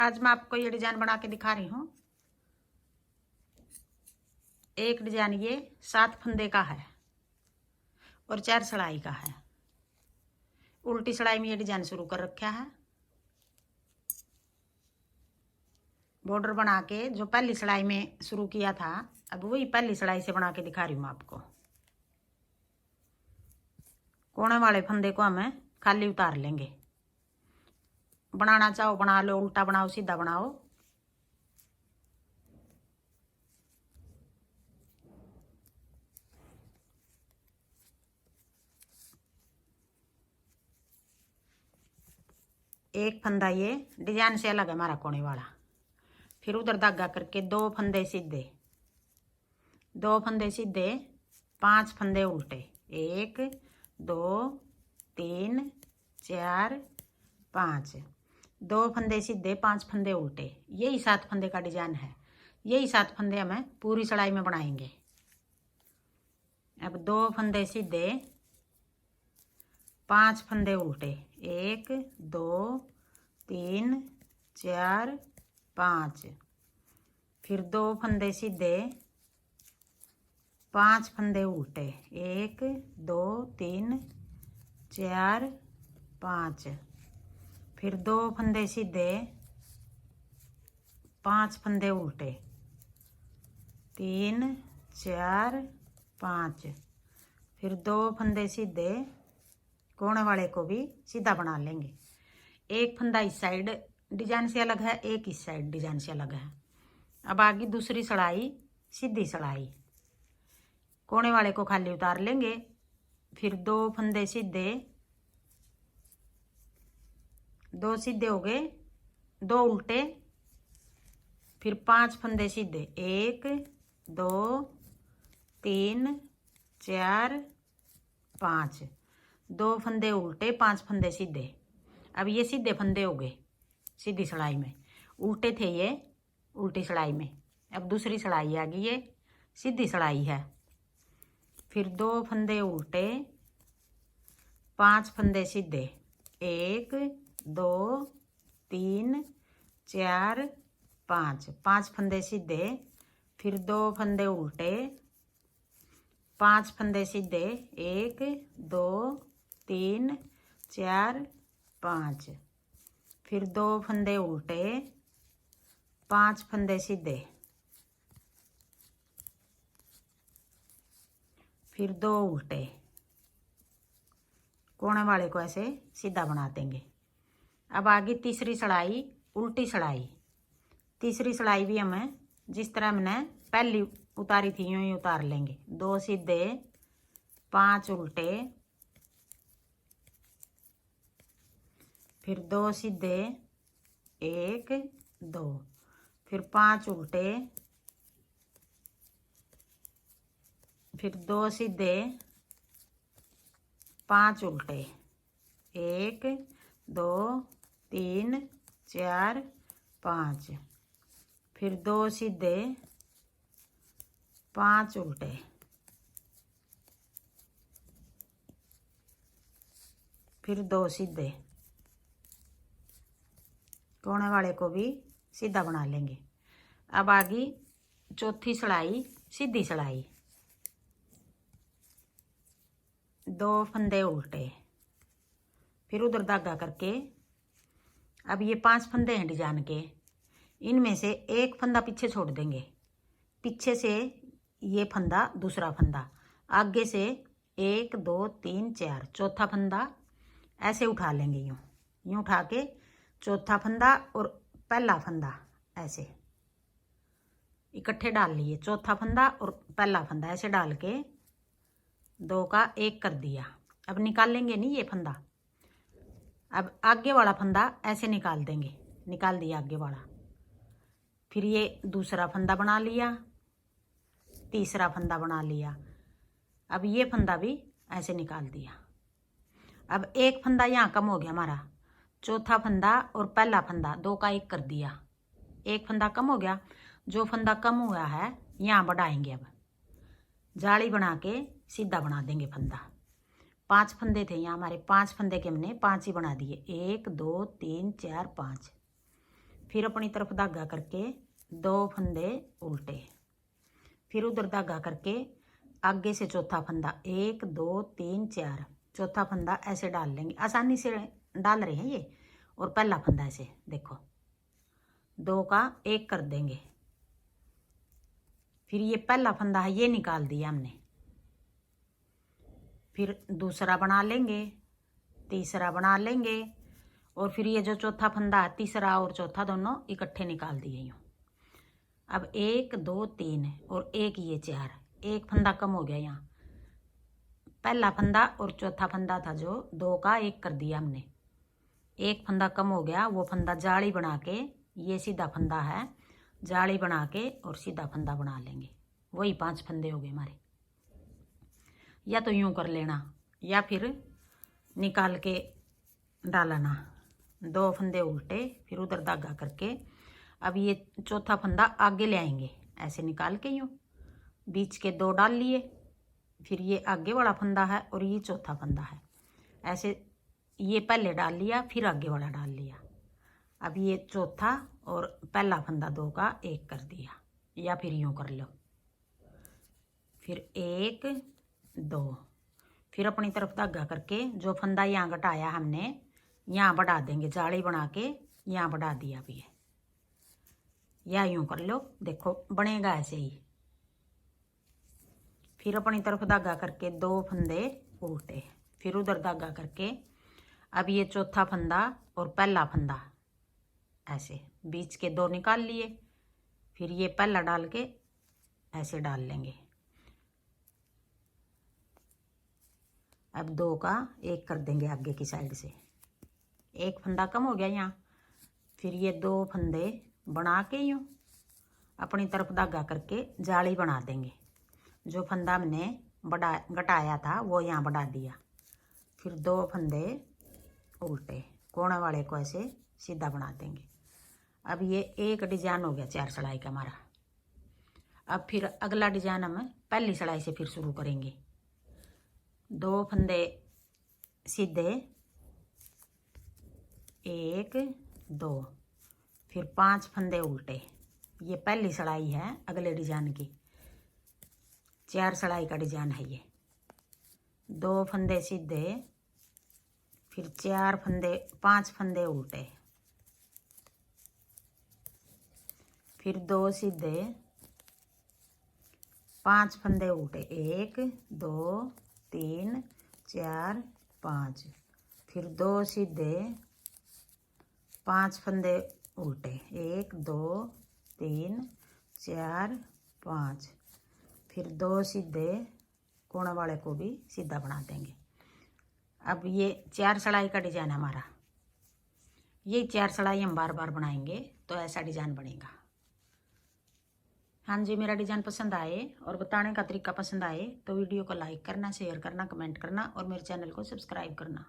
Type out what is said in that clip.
आज मैं आपको ये डिजाइन बना के दिखा रही हूँ। एक डिजाइन ये 7 फंदे का है और 4 सिलाई का है। उल्टी सिलाई में ये डिजाइन शुरू कर रखा है। बॉर्डर बना के जो पहली सिलाई में शुरू किया था, अब वही पहली सिलाई से बना के दिखा रही हूँ आपको। कोने वाले फंदे को हमें खाली उतार लेंगे। बनाना चाहो बना लो, उल्टा बनाओ, सीधा बनाओ। एक फंदा ये डिजाइन से अलग है हमारा कोने वाला। फिर उधर धागा करके 2 फंदे सीधे, 2 फंदे सीधे, 5 फंदे उल्टे। 1 2 3 4 5, 2 फंदे सीधे, 5 फंदे उल्टे। यही 7 फंदे का डिजाइन है। यही 7 फंदे हमें पूरी सिलाई में बनाएंगे। अब 2 फंदे सीधे, 5 फंदे उल्टे। 1 2 3 4 5, फिर 2 फंदे सीधे, 5 फंदे उल्टे। 1 2 3 4 5, फिर 2 फंदे सीधे, 5 फंदे उल्टे। 3 4 5, फिर 2 फंदे सीधे। कोने वाले को भी सीधा बना लेंगे। एक फंदा इस साइड डिजाइन से अलग है, एक इस साइड डिजाइन से अलग है। अब आगे दूसरी सिलाई, सीधी सिलाई। कोने वाले को खाली उतार लेंगे। फिर 2 फंदे सीधे, 2 सीधे हो गए, 2 उल्टे। फिर 5 फंदे सीधे। 1 2 3 4 5, 2 फंदे उल्टे, 5 फंदे सीधे। अब ये सीधे फंदे हो गए सीधी सिलाई में, उल्टे थे ये उल्टी सिलाई में। अब दूसरी सिलाई आ गई, ये सीधी सिलाई है। फिर 2 फंदे उल्टे, 5 फंदे सीधे। 1 2 3 4 5, 5 फंदे सीधे। फिर 2 फंदे उल्टे, 5 फंदे सीधे। 1 2 3 4 5, फिर 2 फंदे उल्टे, 5 फंदे सीधे। फिर 2 उल्टे। कोने वाले को ऐसे सीधा बना देंगे। अब आगे तीसरी सिलाई, उल्टी सिलाई। तीसरी सिलाई भी हमें जिस तरह हमने पहली उतारी थी यूं ही उतार लेंगे। 2 सीधे, 5 उल्टे, फिर 2 सीधे, 1 2, फिर 5 उल्टे, फिर 2 सीधे, 5 उल्टे। 1 2 3 4 5, फिर 2 सीधे, 5 उल्टे। फिर 2 सीधे। कोने वाले को भी सीधा बना लेंगे। अब आगे चौथी सिलाई, सीधी सिलाई। 2 फंदे उल्टे, फिर उधर धागा करके। अब ये 5 फंदे हैं डिजाइन के, इनमें से एक फंदा पीछे छोड़ देंगे। पीछे से ये फंदा, दूसरा फंदा, आगे से 1 2 3 4, चौथा फंदा ऐसे उठा लेंगे। यूं यूं उठा के चौथा फंदा और पहला फंदा ऐसे इकट्ठे डाल लिए। चौथा फंदा और पहला फंदा ऐसे डाल के 2 का 1 कर दिया। अब निकाल लेंगे नहीं ये फंदा। अब आगे वाला फंदा ऐसे निकाल देंगे। निकाल दिया आगे वाला। फिर ये दूसरा फंदा बना लिया, तीसरा फंदा बना लिया। अब ये फंदा भी ऐसे निकाल दिया। अब एक फंदा यहाँ कम हो गया हमारा। चौथा फंदा और पहला फंदा 2 का 1 कर दिया। एक फंदा कम हो गया। जो फंदा कम हुआ है यहाँ बढ़ाएंगे। अब जाली बना के सीधा बना देंगे फंदा। 5 फंदे थे यहाँ हमारे, 5 फंदे के हमने 5 ही बना दिए। 1 2 3 4 5, फिर अपनी तरफ धागा करके 2 फंदे उल्टे, फिर उधर धागा करके आगे से चौथा फंदा 1 2 3 4, चौथा फंदा ऐसे डाल लेंगे, आसानी से डाल रहे हैं ये। और पहला फंदा ऐसे देखो 2 का 1 कर देंगे, फिर ये पहला फंदा है ये निकाल दिया हमने, फिर दूसरा बना लेंगे, तीसरा बना लेंगे, और फिर ये जो चौथा फंदा है तीसरा और चौथा दोनों इकट्ठे निकाल दिए यूँ। अब 1 2 3 और 1 ये 4, एक फंदा कम हो गया यहाँ, पहला फंदा और चौथा फंदा था जो 2 का 1 कर दिया हमने, एक फंदा कम हो गया, वो फंदा जाली बना के, ये सीधा फंदा है, जाली बना के और सीधा फंदा बना लेंगे, वही 5 फंदे हो गए हमारे। या तो यूं कर लेना या फिर निकाल के डालना, 2 फंदे उल्टे, फिर उधर धागा करके अब ये चौथा फंदा आगे ले आएंगे, ऐसे निकाल के यूं बीच के 2 डाल लिए, फिर ये आगे वाला फंदा है और ये चौथा फंदा है, ऐसे ये पहले डाल लिया फिर आगे वाला डाल लिया। अब ये चौथा और पहला फंदा 2 का 1 कर दिया, या फिर यूं कर लो, फिर 1 2, फिर अपनी तरफ धागा करके जो फंदा यहाँ घटाया हमने यहाँ बढ़ा देंगे, जाली बना के यहाँ बढ़ा दिया भी है, या यूं कर लो, देखो बनेगा ऐसे ही। फिर अपनी तरफ धागा करके 2 फंदे उल्टे, फिर उधर धागा करके अब ये चौथा फंदा और पहला फंदा ऐसे बीच के 2 निकाल लिए, फिर ये पहला डाल के ऐसे डाल लेंगे, अब 2 का 1 कर देंगे आगे की साइड से, एक फंदा कम हो गया यहाँ, फिर ये 2 फंदे बना के यूँ अपनी तरफ धागा करके जाली बना देंगे, जो फंदा हमने घटाया था वो यहाँ बढ़ा दिया, फिर 2 फंदे उल्टे कोने वाले को ऐसे सीधा बना देंगे। अब ये एक डिजाइन हो गया 4 सिलाई का हमारा। अब फिर अगला डिजाइन हम पहली सिलाई से फिर शुरू करेंगे, 2 फंदे सीधे 1 2, फिर 5 फंदे उल्टे, ये पहली सिलाई है अगले डिजाइन की, 4 सिलाई का डिजाइन है ये, 2 फंदे सीधे, फिर 4 फंदे 5 फंदे उल्टे, फिर 2 सीधे 5 फंदे उल्टे, 1 2 3 4 5, फिर 2 सीधे 5 फंदे उल्टे, 1 2 3 4 5, फिर 2 सीधे कोने वाले को भी सीधा बना देंगे। अब ये 4 सिलाई का डिजाइन हमारा, ये 4 सिलाई हम बार बार बनाएंगे तो ऐसा डिजाइन बनेगा। हाँ जी, मेरा डिजाइन पसंद आए और बताने का तरीका पसंद आए तो वीडियो को लाइक करना, शेयर करना, कमेंट करना और मेरे चैनल को सब्सक्राइब करना।